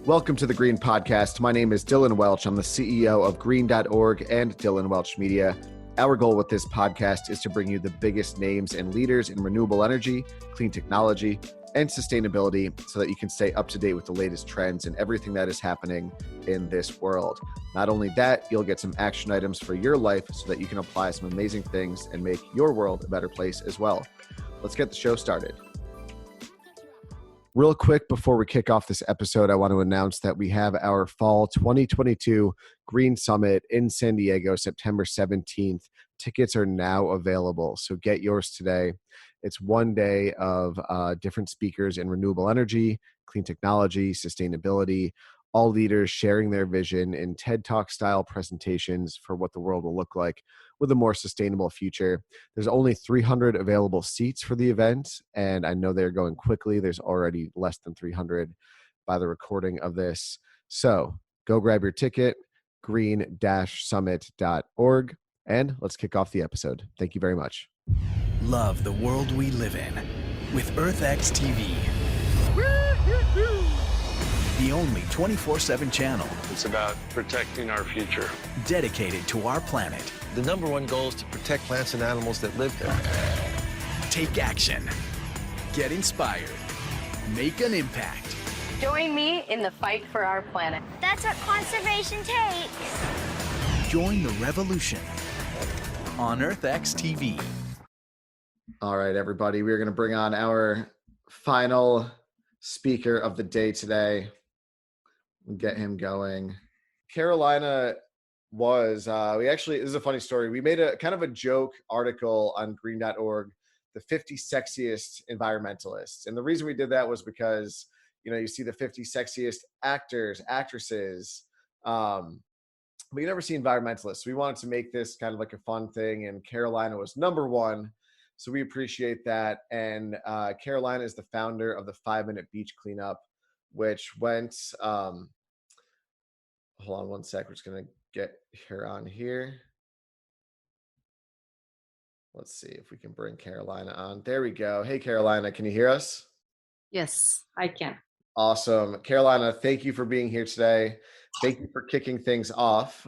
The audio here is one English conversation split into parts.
Welcome to the Green Podcast. My name is Dylan Welch. I'm the CEO of green.org and Dylan Welch Media. Our goal with this podcast is to bring you the biggest names and leaders in renewable energy, clean technology, and sustainability so that you can stay up to date with the latest trends and everything that is happening in this world. Not only that, you'll get some action items for your life so that you can apply some amazing things and make your world a better place as well. Let's get the show started. Real quick, before we kick off this episode, I want to announce that we have our fall 2022 Green Summit in San Diego, September 17th. Tickets are now available, so get yours today. It's one day of different speakers in renewable energy, clean technology, sustainability, all leaders sharing their vision in TED Talk style presentations for what the world will look like with a more sustainable future. There's only 300 available seats for the event, and I know they're going quickly. There's already less than 300 by the recording of this. So go grab your ticket, green-summit.org, and let's kick off the episode. Thank you very much. Love the world we live in with EarthX TV. The only 24/7 channel. It's about protecting our future. Dedicated to our planet. The number one goal is to protect plants and animals that live there. Take action. Get inspired. Make an impact. Join me in the fight for our planet. That's what conservation takes. Join the revolution on EarthX TV. All right, everybody, we're going to bring on our final speaker of the day today. We'll get him going. Carolina was, this is a funny story. We made a kind of a joke article on green.org, the 50 sexiest environmentalists. And the reason we did that was because, you see the 50 sexiest actors, actresses, but you never see environmentalists. We wanted to make this kind of like a fun thing, and Carolina was number one. So we appreciate that. And Carolina is the founder of the 5-Minute Beach Cleanup, which went, hold on one sec. We're just going to get her on here. Let's see if we can bring Carolina on. There we go. Hey, Carolina, can you hear us? Yes, I can. Awesome. Carolina, thank you for being here today. Thank you for kicking things off.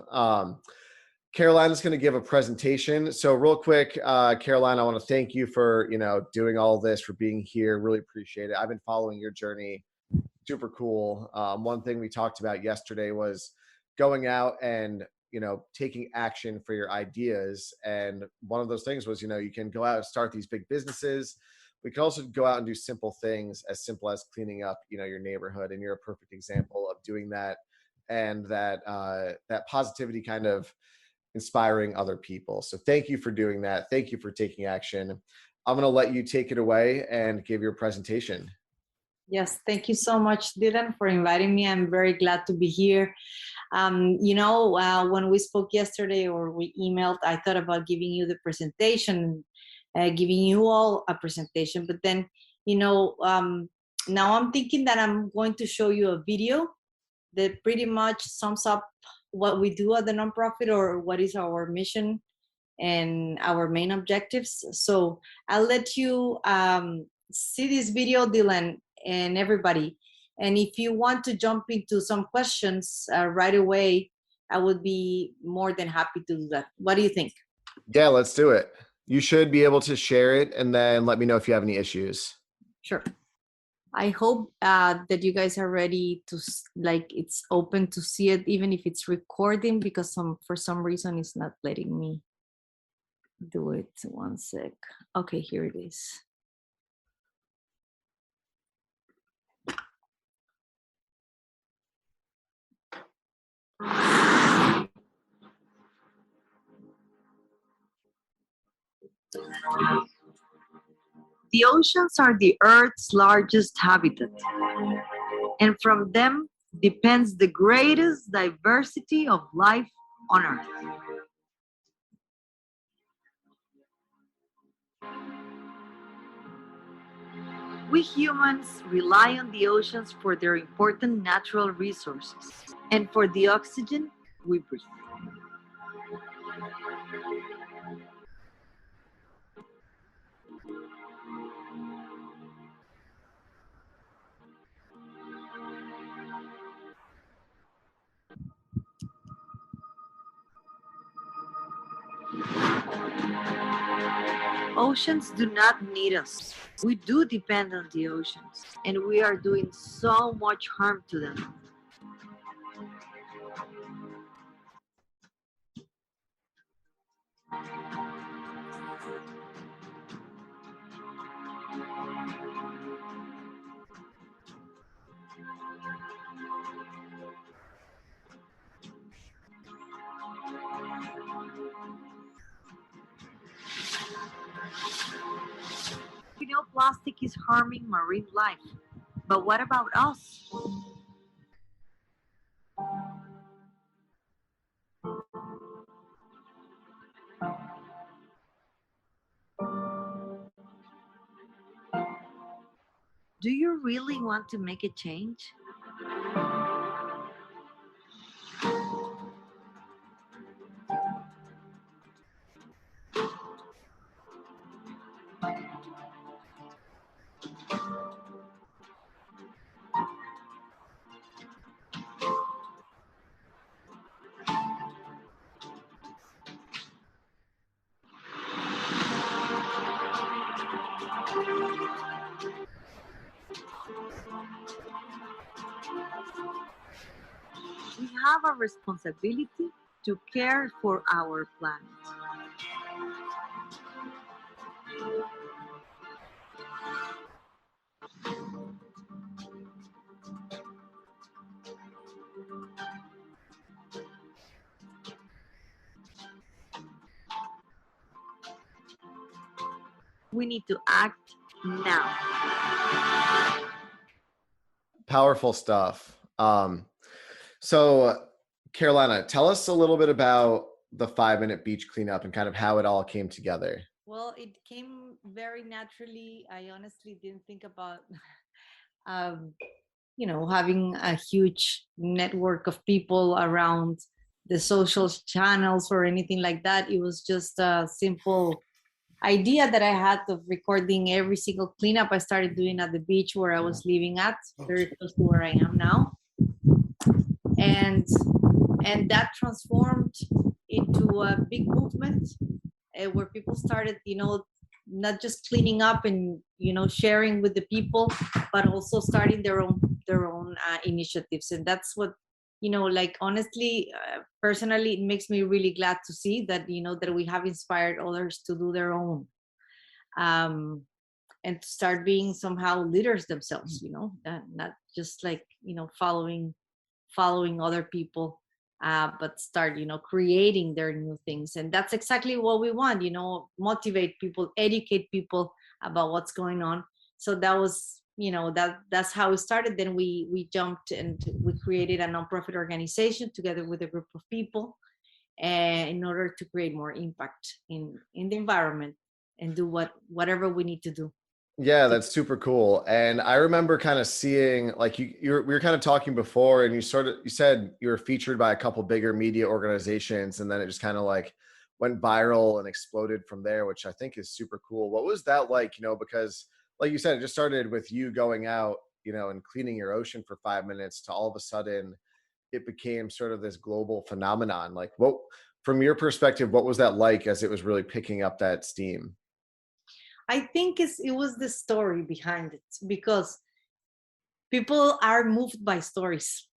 Carolina's going to give a presentation. So real quick, Carolina, I want to thank you for, doing all this, for being here. Really appreciate it. I've been following your journey. Super cool. One thing we talked about yesterday was going out and, taking action for your ideas. And one of those things was, you can go out and start these big businesses. We can also go out and do simple things as simple as cleaning up, your neighborhood. And you're a perfect example of doing that. And that positivity kind of inspiring other people. So thank you for doing that. Thank you for taking action. I'm going to let you take it away and give your presentation. Yes, thank you so much, Dylan, for inviting me. I'm very glad to be here. When we spoke yesterday or we emailed, I thought about giving you the presentation, giving you all a presentation. But then, now I'm thinking that I'm going to show you a video that pretty much sums up what we do at the nonprofit, or what is our mission and our main objectives. So I'll let you see this video, Dylan, and everybody. And if you want to jump into some questions right away, I would be more than happy to do that. What do you think? Yeah, let's do it. You should be able to share it and then let me know if you have any issues. Sure. I hope that you guys are ready to, it's open to see it, even if it's recording, because for some reason it's not letting me do it. One sec. Okay, here it is. The oceans are the Earth's largest habitat, and from them depends the greatest diversity of life on Earth. We humans rely on the oceans for their important natural resources and for the oxygen we breathe. Oceans do not need us. We do depend on the oceans, and we are doing so much harm to them. We know plastic is harming marine life, but what about us? Do you really want to make a change? We have a responsibility to care for our planet. We need to act now. Powerful stuff. So Carolina, tell us a little bit about the 5-minute beach cleanup and kind of how it all came together. Well, it came very naturally. I honestly didn't think about, um, having a huge network of people around the social channels or anything like that. It was just a simple idea that I had of recording every single cleanup I started doing at the beach where I was living at, very close to where I am now. And that transformed into a big movement where people started, not just cleaning up and sharing with the people, but also starting their own initiatives. And that's what, like, honestly, personally, it makes me really glad to see that that we have inspired others to do their own, and to start being somehow leaders themselves, not just like following other people, but start creating their new things. And that's exactly what we want, motivate people, educate people about what's going on. So that was that's how it started. Then we jumped and we created a nonprofit organization together with a group of people, in order to create more impact in the environment and do whatever we need to do. Yeah, that's super cool. And I remember kind of seeing, like, we were kind of talking before, and you said you were featured by a couple bigger media organizations, and then it just kind of like went viral and exploded from there, which I think is super cool. What was that like? Because like you said, it just started with you going out, and cleaning your ocean for 5 minutes, to all of a sudden it became sort of this global phenomenon. Like, what, from your perspective, what was that like as it was really picking up that steam? I think it was the story behind it, because people are moved by stories,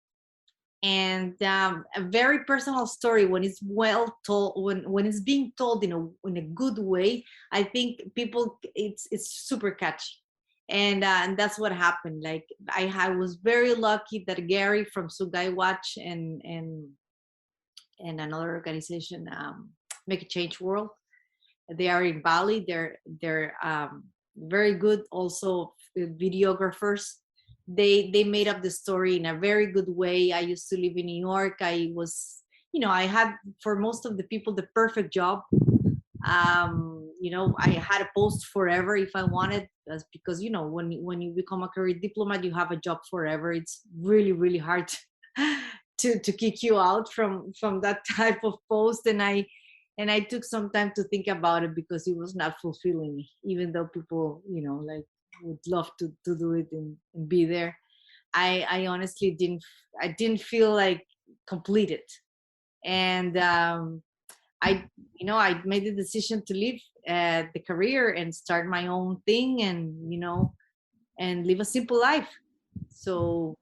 and a very personal story, when it's well told, when it's being told in a good way, I think people, it's super catchy. And that's what happened. Like, I was very lucky that Gary from Sugai Watch and another organization, Make a Change World, they are in Bali. They're very good, also videographers. They made up the story in a very good way. I used to live in New York. I was, I had, for most of the people, the perfect job. I had a post forever if I wanted, because when you become a career diplomat, you have a job forever. It's really, really hard to kick you out from that type of post. And I took some time to think about it, because it was not fulfilling me, even though people, like, would love to do it and be there. I honestly didn't feel like completed. And I made the decision to leave the career and start my own thing, and live a simple life. So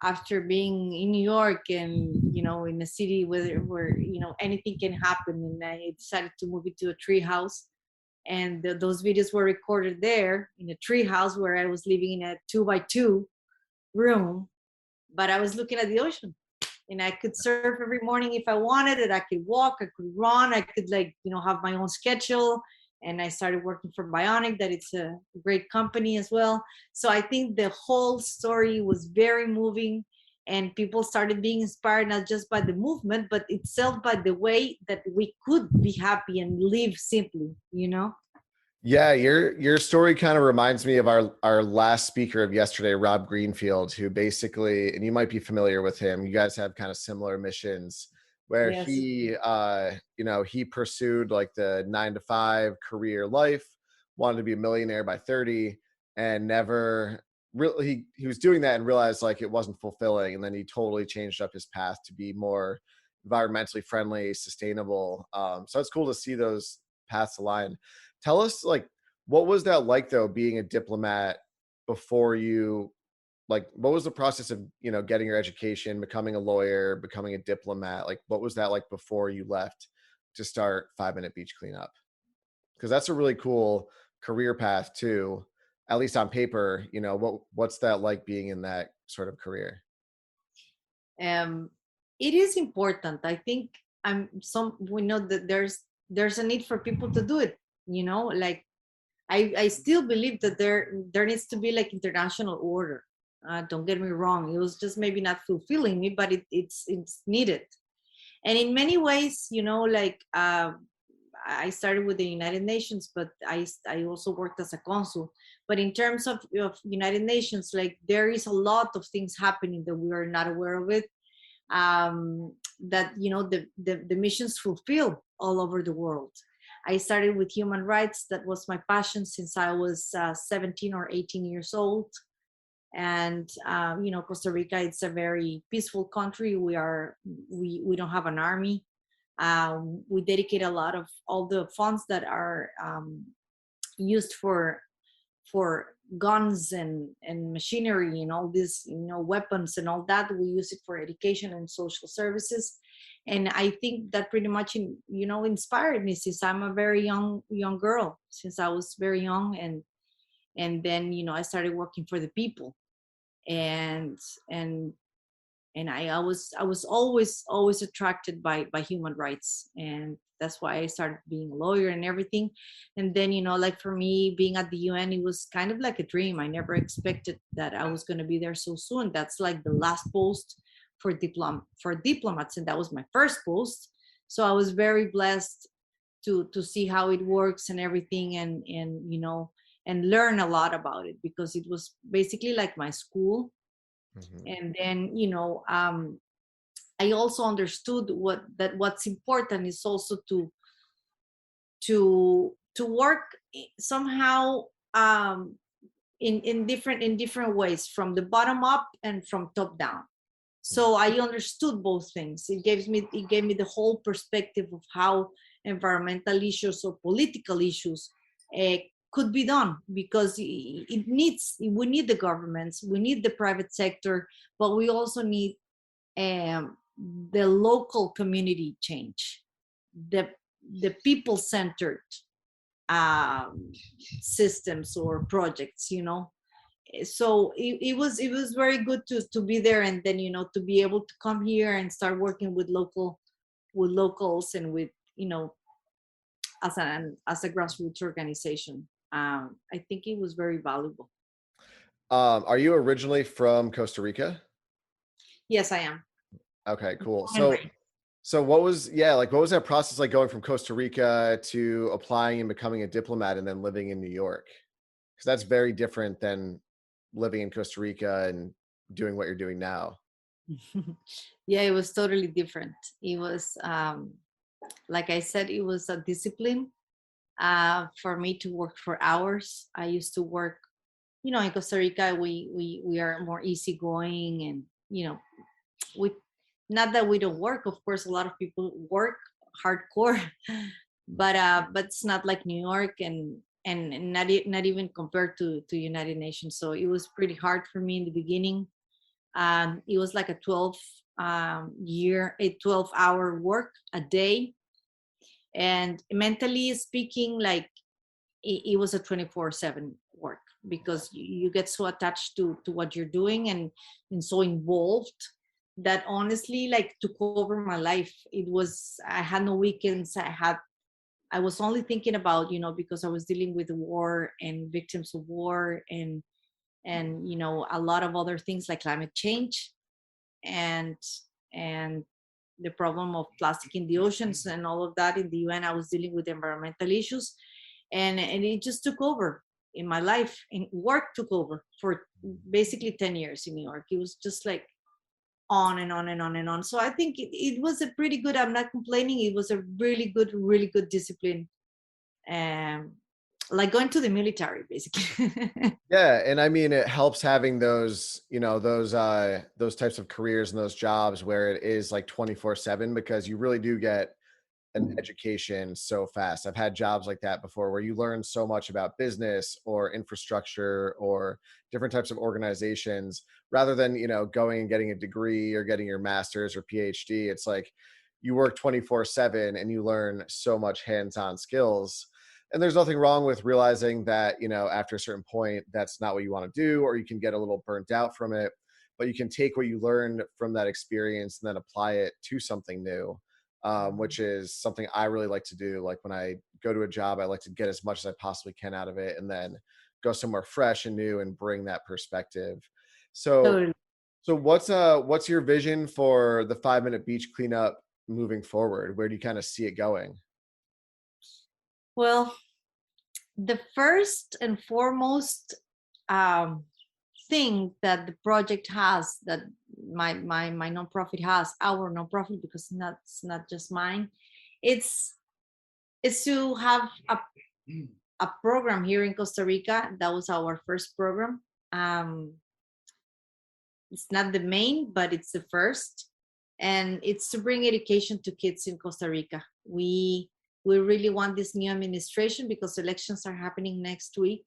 after being in New York and in a city where anything can happen, and I decided to move into a tree house, and those videos were recorded there in a tree house where I was living in a 2x2 room, but I was looking at the ocean, and I could surf every morning if I wanted it. I could walk, I could run, I could have my own schedule. And I started working for Bionic, that it's a great company as well. So I think the whole story was very moving, and people started being inspired not just by the movement, but itself by the way that we could be happy and live simply. Yeah, your story kind of reminds me of our last speaker of yesterday, Rob Greenfield, who basically, and you might be familiar with him, you guys have kind of similar missions, where Yes. he pursued like the 9-to-5 career life, wanted to be a millionaire by 30, and never really, he was doing that and realized like it wasn't fulfilling. And then he totally changed up his path to be more environmentally friendly, sustainable. So it's cool to see those paths align. Tell us, like, what was that like though, being a diplomat before you, like, what was the process of, getting your education, becoming a lawyer, becoming a diplomat? Like, what was that like before you left to start 5 Minute Beach Cleanup? Because that's a really cool career path too, at least on paper. What's that like being in that sort of career? It is important. I think we know that there's a need for people to do it. Like I still believe that there needs to be like international order. Don't get me wrong. It was just maybe not fulfilling me, but it's needed. And in many ways, I started with the United Nations, but I also worked as a consul. But in terms of United Nations, like there is a lot of things happening that we are not aware of it. That the missions fulfill all over the world. I started with human rights. That was my passion since I was 17 or 18 years old. And Costa Rica, it's a very peaceful country. We don't have an army. We dedicate a lot of all the funds that are used for guns and machinery and all this, weapons and all that. We use it for education and social services. And I think that pretty much inspired me since I'm a very young girl, since I was very young. And then I started working for the people, and I was always attracted by human rights, and that's why I started being a lawyer and everything. And then like for me, being at the UN, it was kind of like a dream. I never expected that I was going to be there so soon. That's like the last post for diplomats, and that was my first post. So I was very blessed to see how it works and everything, and learn a lot about it, because it was basically like my school. Mm-hmm. And then I also understood what's important is also to work somehow in different ways, from the bottom up and from top down. So I understood both things. It gave me the whole perspective of how environmental issues or political issues could be done, because we need the governments, we need the private sector, but we also need the local community change, the people-centered systems or projects, So it was very good to be there, and then to be able to come here and start working with locals and with as a grassroots organization. I think it was very valuable. Are you originally from Costa Rica? Yes, I am. Okay, cool. So what was that process like, going from Costa Rica to applying and becoming a diplomat and then living in New York? Because that's very different than living in Costa Rica and doing what you're doing now. Yeah, it was totally different. It was, like I said, it was a discipline for me to work for hours. I used to work, in Costa Rica, we are more easygoing, and we, not that we don't work. Of course, a lot of people work hardcore, but it's not like New York and not even compared to United Nations. So it was pretty hard for me in the beginning. It was like a 12-hour work a day, and mentally speaking, like it was a 24/7 work, because you get so attached to what you're doing and so involved that honestly like took over my life. I had no weekends. I was only thinking about, because I was dealing with war and victims of war and a lot of other things like climate change and the problem of plastic in the oceans and all of that. In the UN, I was dealing with environmental issues, and it just took over in my life, and work took over for basically 10 years in New York. It was just like on and on and on and on. So I think it was a pretty good, I'm not complaining, it was a really good discipline. Like going to the military, basically. Yeah, and I mean, it helps having those, those types of careers and those jobs where it is like 24/7, because you really do get an education so fast. I've had jobs like that before where you learn so much about business or infrastructure or different types of organizations, rather than, going and getting a degree or getting your master's or PhD. It's like you work 24/7 and you learn so much hands-on skills. And there's nothing wrong with realizing that, after a certain point, that's not what you want to do, or you can get a little burnt out from it, but you can take what you learned from that experience and then apply it to something new. Which is something I really like to do. Like when I go to a job, I like to get as much as I possibly can out of it and then go somewhere fresh and new and bring that perspective. So, Totally. so what's your vision for the 5-minute beach cleanup moving forward? Where do you kind of see it going? Well, the first and foremost thing that the project has, that my nonprofit has, our nonprofit, because it's not just mine, it's to have a program here in Costa Rica. That was our first program. It's not the main, but it's the first, and it's to bring education to kids in Costa Rica. We really want this new administration, because elections are happening next week,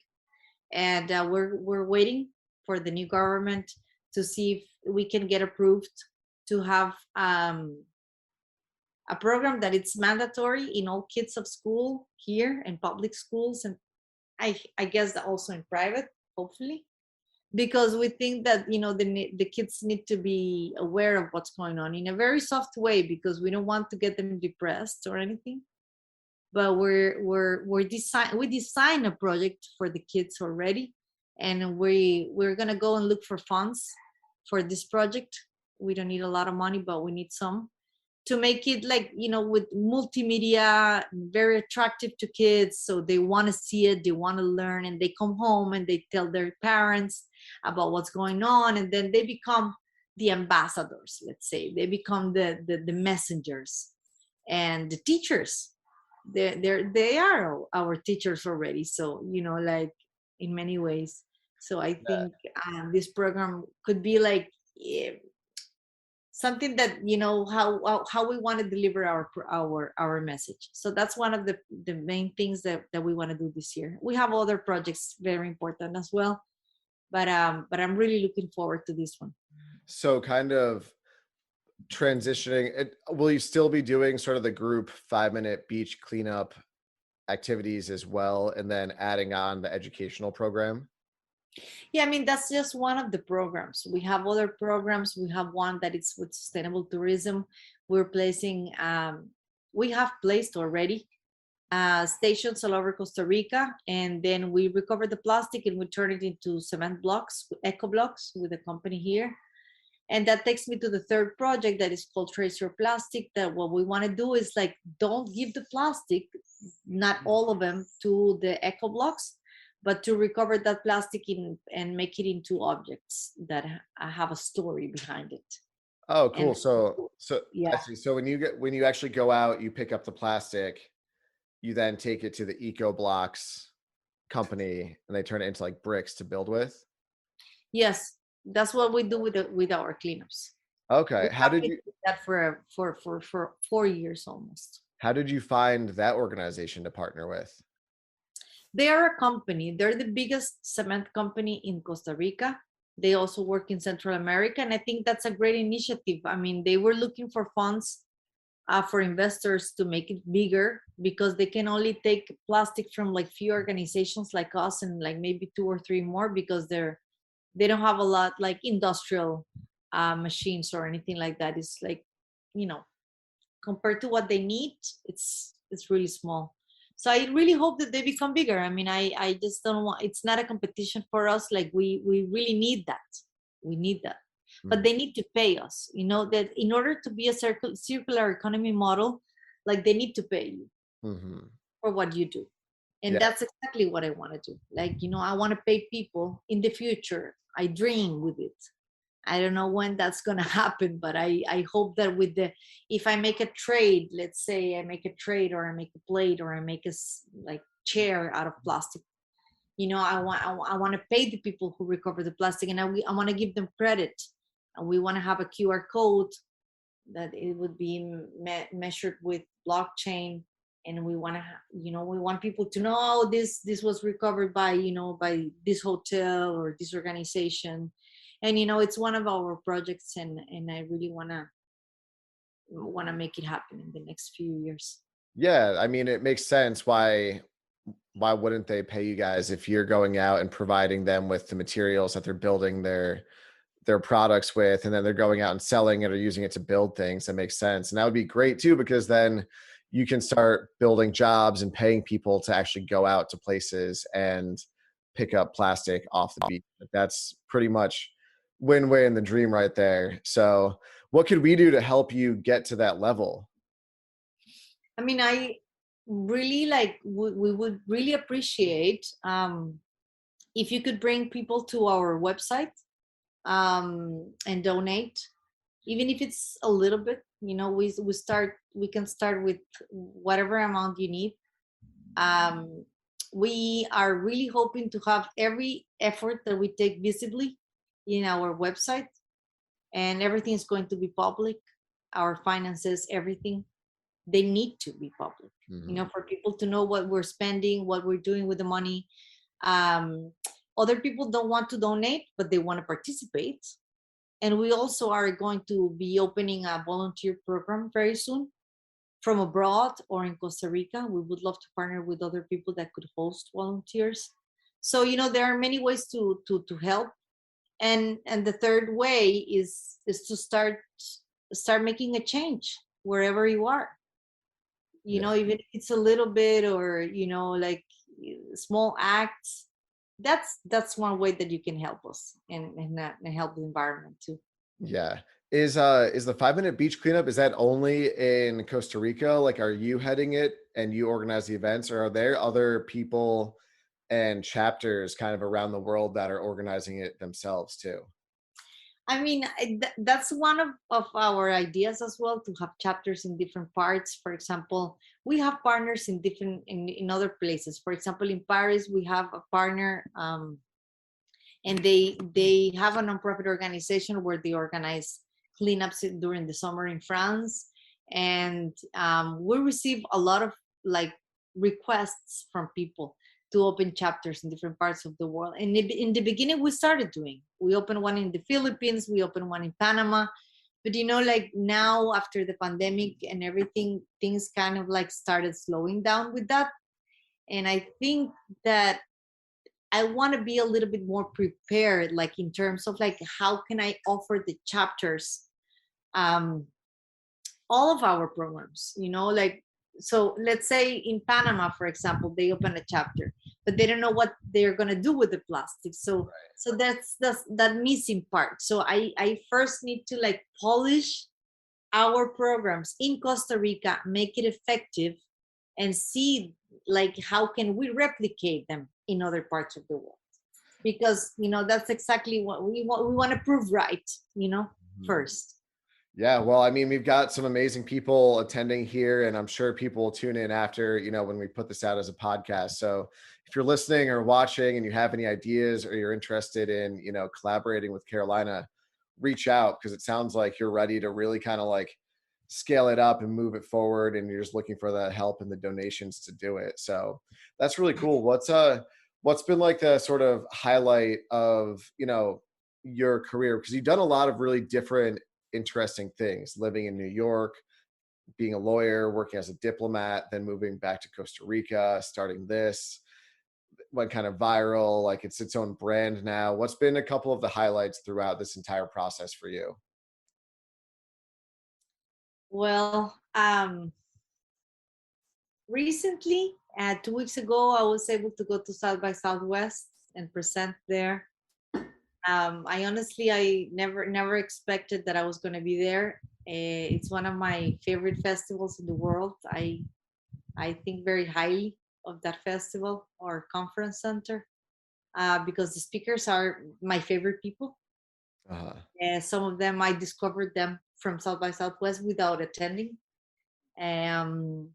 and we're waiting for the new government to see if we can get approved to have a program that it's mandatory in all kids of school here in public schools, and I guess that also in private, hopefully, because we think that the kids need to be aware of what's going on in a very soft way, because we don't want to get them depressed or anything. But we design a project for the kids already, and we're gonna go and look for funds for this project. We don't need a lot of money, but we need some to make it like, with multimedia, very attractive to kids, so they want to see it, they want to learn, and they come home and they tell their parents about what's going on, and then they become the ambassadors. Let's say they become the messengers, and the teachers. They are our teachers already, so like in many ways. So I think this program could be like something that how we want to deliver our message. So that's one of the main things that we want to do this year. We have other projects very important as well, but I'm really looking forward to this one. So kind of transitioning, will you still be doing sort of the group 5-minute beach cleanup activities as well, and then adding on the educational program? Yeah, I mean, that's just one of the programs. We have other programs. We have one that is with sustainable tourism. We're placing, we have placed already stations all over Costa Rica, and then we recover the plastic and we turn it into cement blocks, eco blocks, with a company here. And that takes me to the third project that is called Trace Your Plastic, that what we want to do is like, don't give the plastic, not all of them, to the eco blocks, but to recover that plastic and make it into objects that have a story behind it. Oh, cool. And So yeah. I see. So when you actually go out, you pick up the plastic, you then take it to the eco blocks company, and they turn it into like bricks to build with. Yes, that's what we do with our cleanups. Okay. How did you? That for 4 years almost. How did you find that organization to partner with? They are a company. They're the biggest cement company in Costa Rica. They also work in Central America, and I think that's a great initiative. I mean, they were looking for funds for investors to make it bigger because they can only take plastic from like few organizations like us and like maybe two or three more because they don't have a lot like industrial machines or anything like that. It's like, you know, compared to what they need, it's really small. So I really hope that they become bigger. I mean, I just don't want, it's not a competition for us. Like we really need that. We need that. But they need to pay us, you know, that in order to be a circular economy model, like they need to pay you for what you do. And Yeah. that's exactly what I want to do. Like, you know, I want to pay people in the future. I dream with it. I don't know when that's going to happen, but I hope that with the, if I make a trade, let's say I make a trade or I make a plate or I make a like chair out of plastic, you know, I want to pay the people who recover the plastic, and I want to give them credit, and we want to have a QR code that it would be measured with blockchain, and we want to, you know, we want people to know, oh, this was recovered by, you know, by this hotel or this organization, and you know, it's one of our projects, and I really want to make it happen in the next few years. Yeah, I mean, it makes sense. Why wouldn't they pay you guys if you're going out and providing them with the materials that they're building their products with, and then they're going out and selling it or using it to build things? That makes sense. And that would be great too, because then you can start building jobs and paying people to actually go out to places and pick up plastic off the beach. That's pretty much win-win, the dream right there. So what could we do to help you get to that level? I mean, I really like, we would really appreciate if you could bring people to our website and donate, even if it's a little bit, you know, we can start with whatever amount you need. We are really hoping to have every effort that we take visibly in our website, and everything is going to be public. Our finances, everything, they need to be public, you know, for people to know what we're spending, what we're doing with the money. Other people don't want to donate, but they want to participate. And we also are going to be opening a volunteer program very soon from abroad or in Costa Rica. We would love to partner with other people that could host volunteers. So, you know, there are many ways to help. And the third way is to start making a change wherever you are. You know, even if it's a little bit, or, you know, like small acts, that's one way that you can help us and help the environment too. Yeah. Is the 5 minute beach cleanup, is that only in Costa Rica? Like, are you heading it and you organize the events, or are there other people and chapters kind of around the world that are organizing it themselves too? I mean, that's one of our ideas as well, to have chapters in different parts. For example, we have partners in different in other places. For example, in Paris, we have a partner, and they have a nonprofit organization where they organize cleanups during the summer in France. And we receive a lot of like requests from people to open chapters in different parts of the world. And in the beginning, we opened one in the Philippines, we opened one in Panama. But, you know, like now after the pandemic and everything, things kind of like started slowing down with that. And I think that I want to be a little bit more prepared, like in terms of like, how can I offer the chapters, all of our programs, you know, like, so let's say in Panama, for example, they open a chapter, but they don't know what they're going to do with the plastic. So that's that missing part. So I first need to like polish our programs in Costa Rica, make it effective, and see like how can we replicate them in other parts of the world, because, you know, that's exactly what we want to prove right, you know, first. Yeah, well, I mean, we've got some amazing people attending here, and I'm sure people will tune in after, you know, when we put this out as a podcast. So if you're listening or watching and you have any ideas, or you're interested in, you know, collaborating with Carolina, reach out, because it sounds like you're ready to really kind of like scale it up and move it forward, and you're just looking for the help and the donations to do it. So that's really cool. What's been like the sort of highlight of, your career? Because you've done a lot of really different, interesting things, living in New York, being a lawyer, working as a diplomat, then moving back to Costa Rica, starting this, went kind of viral, like it's its own brand now. What's been a couple of the highlights throughout this entire process for you? Well, recently, 2 weeks ago, I was able to go to South by Southwest and present there. I never expected that I was going to be there. It's one of my favorite festivals in the world. I think very highly of that festival or conference center because the speakers are my favorite people. Some of them, I discovered them from South by Southwest without attending. And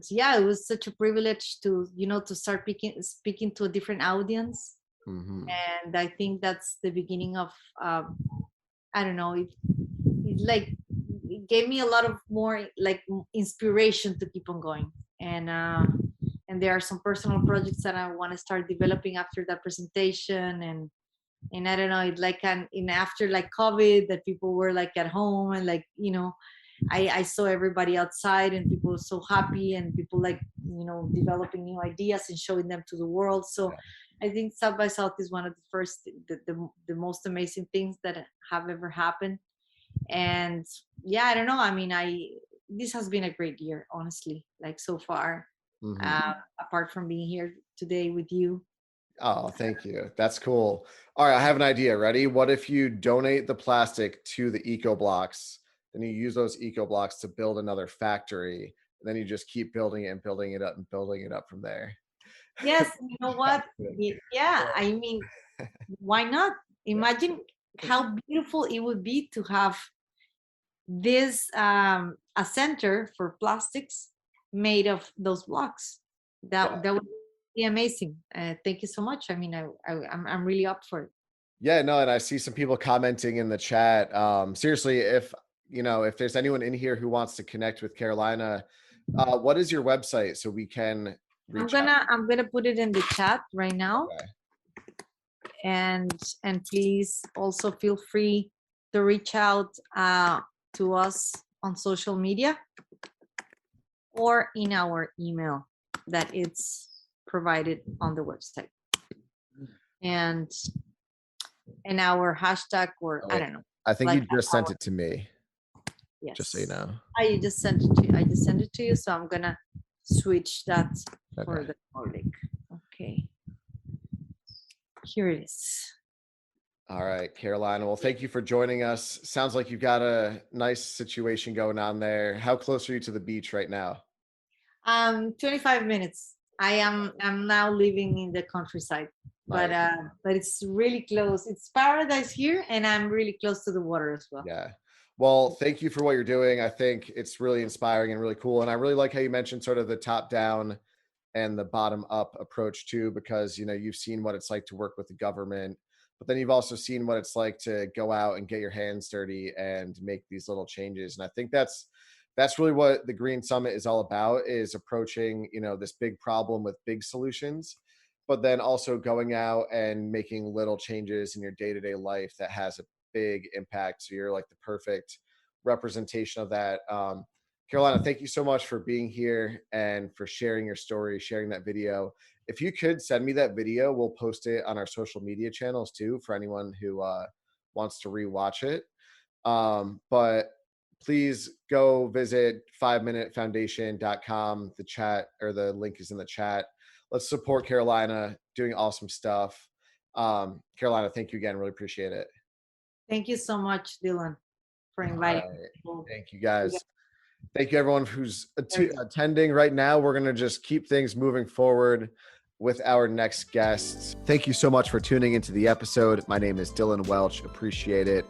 yeah, it was such a privilege to start speaking to a different audience. And I think that's the beginning of I don't know, it gave me a lot of more like inspiration to keep on going. And there are some personal projects that I want to start developing after that presentation. And I don't know, it like after like COVID, that people were like at home, and like I saw everybody outside, and people were so happy, and people like developing new ideas and showing them to the world. So I think South by South is one of the first, the most amazing things that have ever happened. And yeah, I don't know. I mean, this has been a great year, honestly, like so far, apart from being here today with you. Oh, thank you. That's cool. All right, I have an idea. Ready? What if you donate the plastic to the eco blocks, then you use those eco blocks to build another factory, and then you just keep building it and building it up and building it up from there? Yes, you know what? Yeah, I mean, why not? Imagine how beautiful it would be to have this a center for plastics made of those blocks. That would be amazing. Thank you so much. I mean, I'm really up for it. Yeah, no, and I see some people commenting in the chat. Seriously, if there's anyone in here who wants to connect with Carolina, what is your website so we can reach out? I'm gonna put it in the chat right now. Okay. And please also feel free to reach out to us on social media or in our email that it's provided on the website, and our hashtag, or I don't know. I think you just sent it to me. Yes. Just so you know. I just sent it to you. I just sent it to you, so I'm gonna switch that for the public. Okay. Here it is. All right, Carolina. Well, thank you for joining us. Sounds like you've got a nice situation going on there. How close are you to the beach right now? 25 minutes. I'm now living in the countryside, but it's really close. It's paradise here, and I'm really close to the water as well. Yeah. Well, thank you for what you're doing. I think it's really inspiring and really cool. And I really like how you mentioned sort of the top down and the bottom up approach too, because, you've seen what it's like to work with the government, but then you've also seen what it's like to go out and get your hands dirty and make these little changes. And I think that's really what the Green Summit is all about, is approaching, this big problem with big solutions, but then also going out and making little changes in your day-to-day life that has a big impact. So you're like the perfect representation of that. Carolina, thank you so much for being here and for sharing your story, sharing that video. If you could send me that video, we'll post it on our social media channels too, for anyone who wants to rewatch it. But please go visit 5minutefoundation.com. The chat, or the link is in the chat. Let's support Carolina doing awesome stuff. Carolina, thank you again. Really appreciate it. Thank you so much, Dylan, for inviting me. Thank you, guys. Thank you, everyone who's attending right now. We're going to just keep things moving forward with our next guests. Thank you so much for tuning into the episode. My name is Dylan Welch. Appreciate it.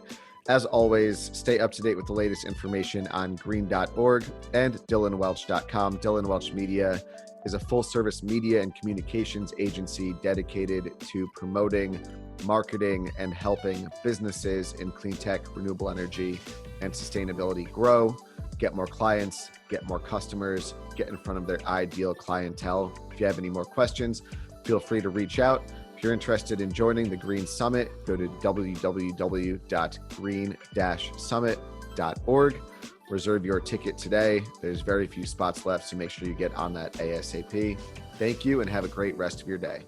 As always, stay up to date with the latest information on green.org and dylanwelch.com. Dylan Welch Media is a full-service media and communications agency dedicated to promoting, marketing, and helping businesses in clean tech, renewable energy, and sustainability grow, get more clients, get more customers, get in front of their ideal clientele. If you have any more questions, feel free to reach out. If you're interested in joining the Green Summit, go to www.green-summit.org. Reserve your ticket today. There's very few spots left, so make sure you get on that ASAP. Thank you and have a great rest of your day.